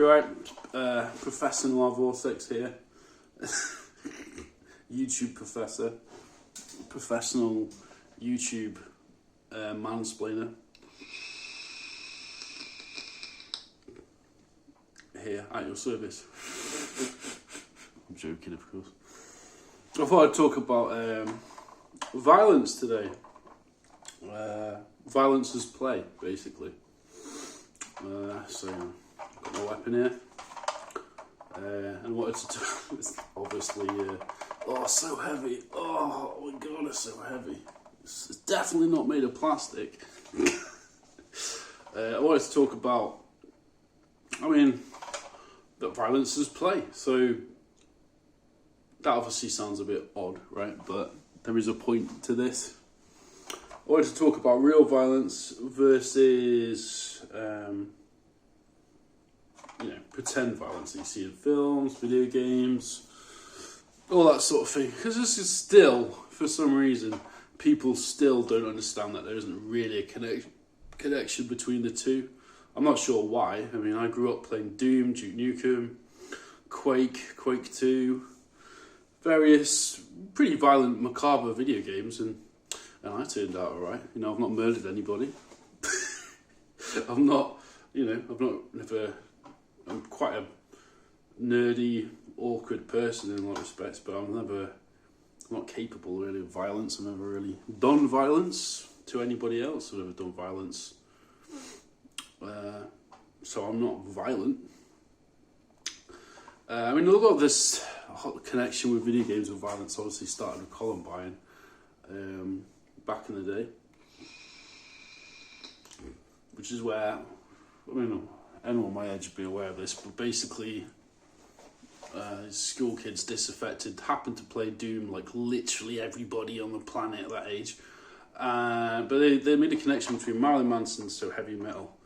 You're right, Professor Noir Vortex here. YouTube professor, professional YouTube mansplainer. Here at your service. I'm joking, of course. I thought I'd talk about violence today. Violence as play, basically. So, got my weapon here. And wanted to talk, it's obviously, oh, so heavy. Oh my god, it's so heavy. It's definitely not made of plastic. I wanted to talk about, that violence is play. So, that obviously sounds a bit odd, right? But there is a point to this. I wanted to talk about real violence versus, pretend violence that you see in films, video games, all that sort of thing. Because this is still, for some reason, people still don't understand that there isn't really a connection between the two. I'm not sure why. I grew up playing Doom, Duke Nukem, Quake 2, various pretty violent, macabre video games, and I turned out alright. I've not murdered anybody. I'm quite a nerdy, awkward person in a lot of respects, but I'm not capable really of violence. I've never really done violence to anybody else. I've never done violence. So I'm not violent. A lot of this connection with video games and violence obviously started with Columbine back in the day. Which is where, anyone my age would be aware of this, but basically school kids disaffected happened to play Doom like literally everybody on the planet at that age. But they made a connection between Marilyn Manson, so heavy metal,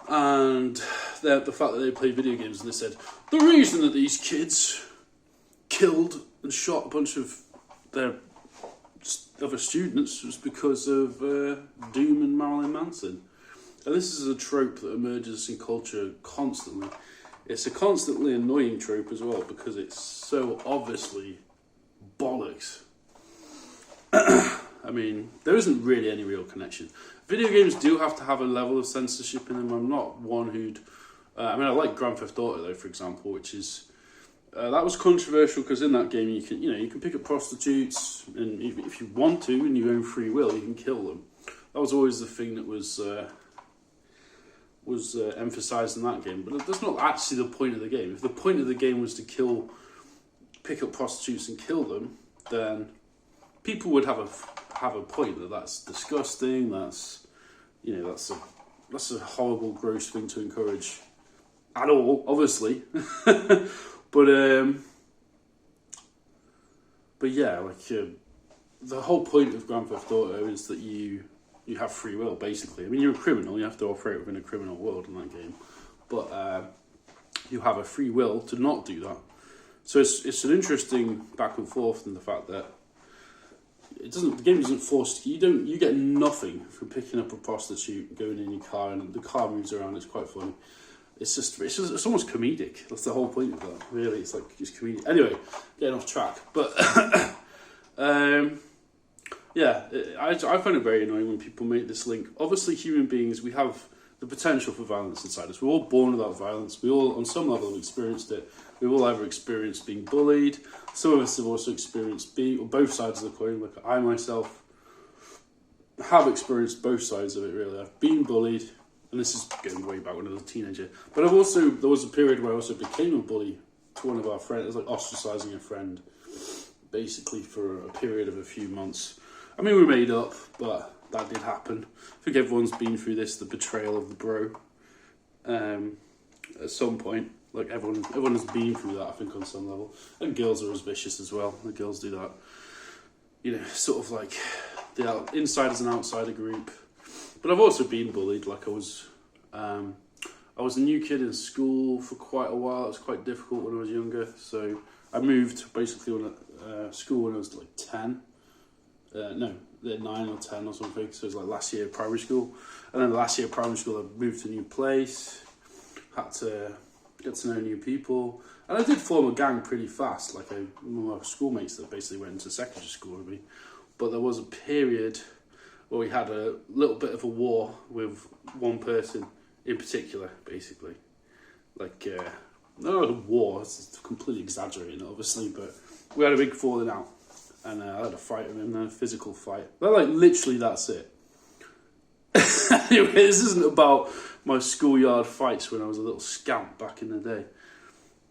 and the fact that they played video games, and they said the reason that these kids killed and shot a bunch of their other students was because of Doom and Marilyn Manson. And this is a trope that emerges in culture constantly. It's a constantly annoying trope as well because it's so obviously bollocks. There isn't really any real connection. Video games do have to have a level of censorship in them. I'm not one who'd... I like Grand Theft Auto, though, for example, which is... that was controversial because in that game you can pick up prostitutes, and if you want to, in your own free will, you can kill them. That was always the thing that was emphasised in that game, but that's not actually the point of the game. If the point of the game was to pick up prostitutes and kill them, then people would have a point that that's disgusting. That's a horrible, gross thing to encourage at all, obviously. But yeah, the whole point of Grand Theft Auto is that you have free will, basically. You're a criminal, you have to operate within a criminal world in that game. But you have a free will to not do that. So it's an interesting back and forth in the fact that the game doesn't force you. You get nothing from picking up a prostitute, going in your car, and the car moves around. It's quite funny. It's almost comedic. That's the whole point of that. Really, it's comedic. Anyway, getting off track, but yeah, I find it very annoying when people make this link. Obviously, human beings, we have the potential for violence inside us. We're all born without violence. We all, on some level, have experienced it. We've all ever experienced being bullied. Some of us have also experienced being, or both sides of the coin. Like I myself have experienced both sides of it, really. I've been bullied, and this is going way back when I was a teenager. But there was a period where I also became a bully to one of our friends. It was like ostracising a friend, basically for a period of a few months. We made up, but that did happen. I think everyone's been through this, the betrayal of the bro. At some point, everyone has been through that, I think, on some level. And girls are as vicious as well. The girls do that. Sort of like the insiders and outsider group. But I've also been bullied. I was a new kid in school for quite a while. It was quite difficult when I was younger. So I moved basically school when I was 10. 9 or 10 or something, so it was last year of primary school. And then the last year of primary school I moved to a new place, had to get to know new people. And I did form a gang pretty fast, like one of my schoolmates that basically went into secondary school with me. But there was a period where we had a little bit of a war with one person in particular, basically. Like, not a war, it's completely exaggerating, obviously, but we had a big falling out. And I had a fight with him, a physical fight. But, like, literally, that's it. Anyway, this isn't about my schoolyard fights when I was a little scamp back in the day.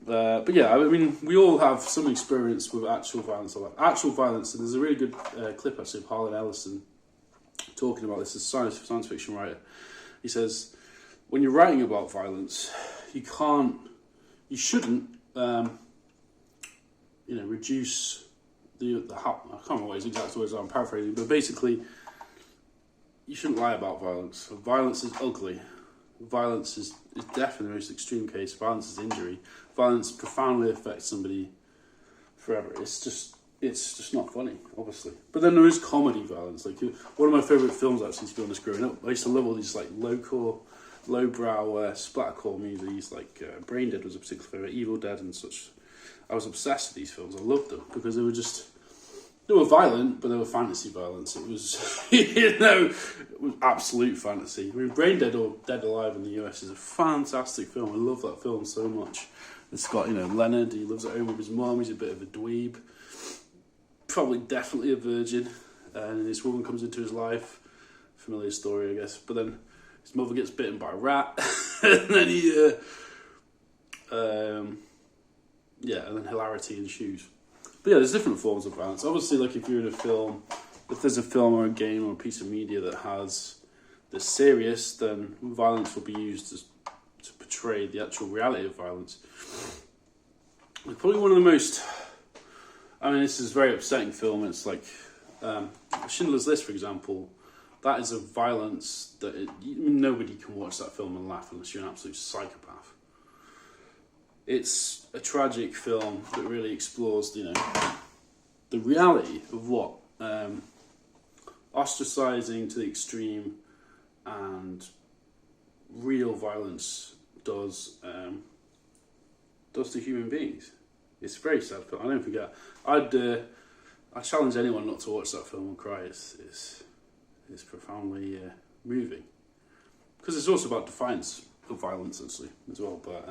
But yeah, I mean, we all have some experience with actual violence. Actual violence, and there's a really good clip actually of Harlan Ellison talking about this as a science fiction writer. He says, when you're writing about violence, you shouldn't, reduce I can't remember what his exact words are, I'm paraphrasing, but basically, you shouldn't lie about violence. Violence is ugly. Violence is death in the most extreme case. Violence is injury. Violence profoundly affects somebody forever. It's just not funny, obviously. But then there is comedy violence. Like one of my favourite films, actually, to be honest, growing up, I used to love all these like lowbrow splattercore movies. Like Braindead was a particular favourite, Evil Dead and such. I was obsessed with these films. I loved them because they were violent, but they were fantasy violence. It was, it was absolute fantasy. I mean, Braindead or Dead Alive in the US is a fantastic film. I love that film so much. It's got, Leonard, he lives at home with his mum, he's a bit of a dweeb. Definitely a virgin. And this woman comes into his life. Familiar story, I guess. But then his mother gets bitten by a rat. And then and then hilarity ensues. But yeah, there's different forms of violence. Obviously, like if you're in a film, if there's a film or a game or a piece of media that's serious, then violence will be used to portray the actual reality of violence. It's probably one of the most, this is a very upsetting film. It's like Schindler's List, for example. That is a violence that nobody can watch that film and laugh unless you're an absolute psychopath. It's a tragic film that really explores, the reality of what ostracizing to the extreme and real violence does to human beings. It's a very sad film. I don't forget. I challenge anyone not to watch that film and cry. It's profoundly moving because it's also about defiance of violence, actually, as well. But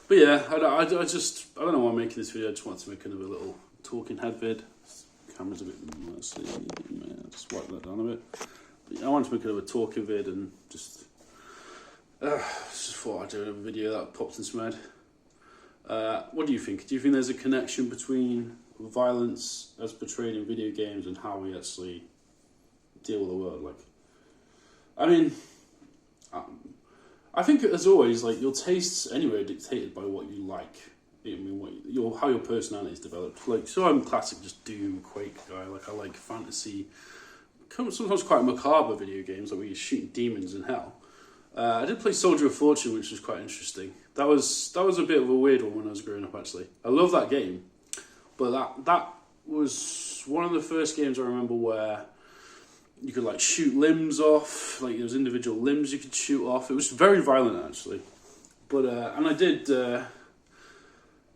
But yeah, I don't know why I'm making this video. I just want to make another little talking head vid. Camera's a bit, let's see, just wipe that down a bit. But yeah, I want to make another talking vid and just thought I'd do another video that popped into my head. What do you think? Do you think there's a connection between violence as portrayed in video games and how we actually deal with the world? I think, as always, like your tastes anyway are dictated by what you like. How your personality is developed. Like, so I'm classic, just Doom, Quake guy. Like, I like fantasy, sometimes quite macabre video games, like where you're shooting demons in hell. I did play Soldier of Fortune, which was quite interesting. That was a bit of a weird one when I was growing up, actually. I love that game, but that was one of the first games I remember where you could like shoot limbs off, like there was individual limbs you could shoot off. It was very violent, actually. But and I did,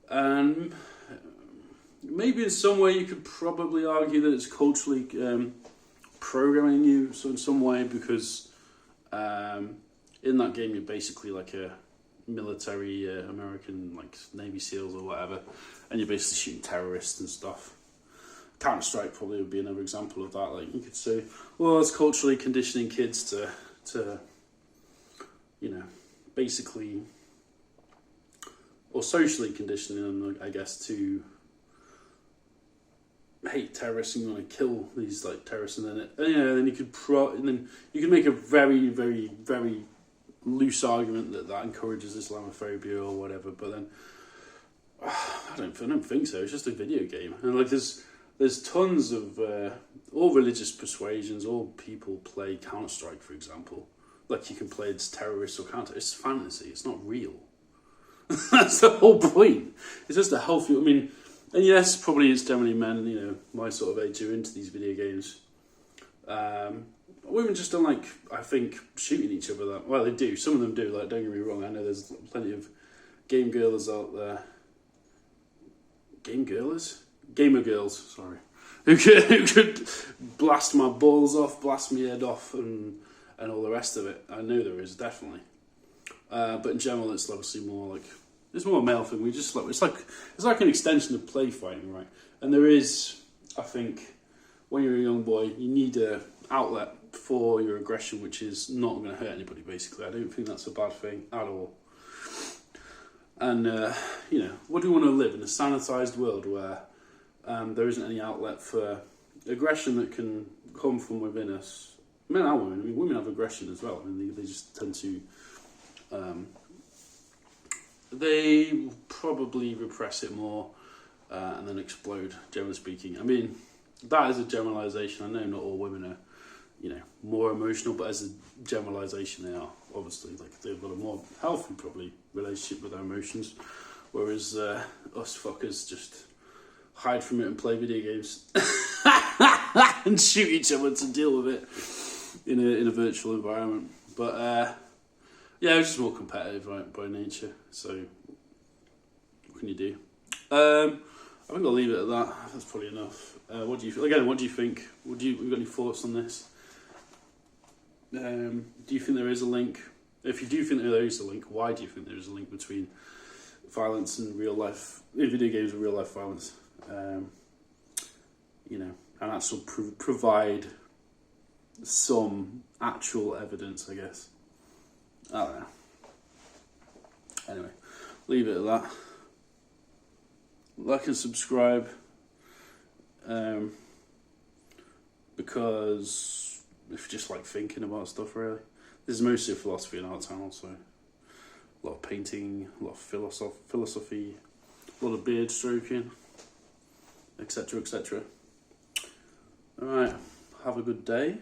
and maybe in some way you could probably argue that it's culturally programming you, so in some way, because in that game you're basically like a military American, like Navy SEALs or whatever, and you're basically shooting terrorists and stuff. Counter-Strike probably would be another example of that. Like, you could say, well, it's culturally conditioning kids to basically, or socially conditioning them, I guess, to hate terrorists and want to kill these like terrorists, and then you could make a very, very, very loose argument that encourages Islamophobia or whatever. But then I don't think so. It's just a video game, and like there's tons of all religious persuasions, all people play Counter-Strike, for example. Like, you can play as terrorists or counter. It's fantasy. It's not real. That's the whole point. It's just a healthy. And yes, probably it's generally men, my sort of age who are into these video games. women just don't like, I think, shooting each other that. Well, they do. Some of them do. Like, don't get me wrong. I know there's plenty of game girls out there. Gamer girls, sorry. Who could blast my balls off, blast my head off, and all the rest of it. I know there is, definitely. But in general, it's obviously more like, it's more a male thing. We just like, it's like an extension of play fighting, right? And there is, I think, when you're a young boy, you need a outlet for your aggression, which is not going to hurt anybody, basically. I don't think that's a bad thing at all. And, you know, what do we want to live in? A sanitized world where there isn't any outlet for aggression that can come from within us. Men and women. I mean, women have aggression as well. I mean, they just tend to... they probably repress it more and then explode, generally speaking. I mean, that is a generalisation. I know not all women are, you know, more emotional, but as a generalisation they are. Obviously, like, they've got a more healthy, probably, relationship with their emotions, whereas us fuckers just hide from it and play video games and shoot each other to deal with it in a virtual environment. But yeah, it's just more competitive, right, by nature. So what can you do? I think I'll leave it at that. That's probably enough. What do you think? Have you got any thoughts on this? Do you think there is a link? If you do think there is a link, why do you think there is a link between violence and real life, video games and real life violence? You know, and actually provide some actual evidence, I guess. I don't know. Anyway, leave it at that. Like and subscribe, because if you just like thinking about stuff, really. This is mostly a philosophy and art channel, so a lot of painting, a lot of philosophy, a lot of beard stroking, etc., etc. Alright, have a good day.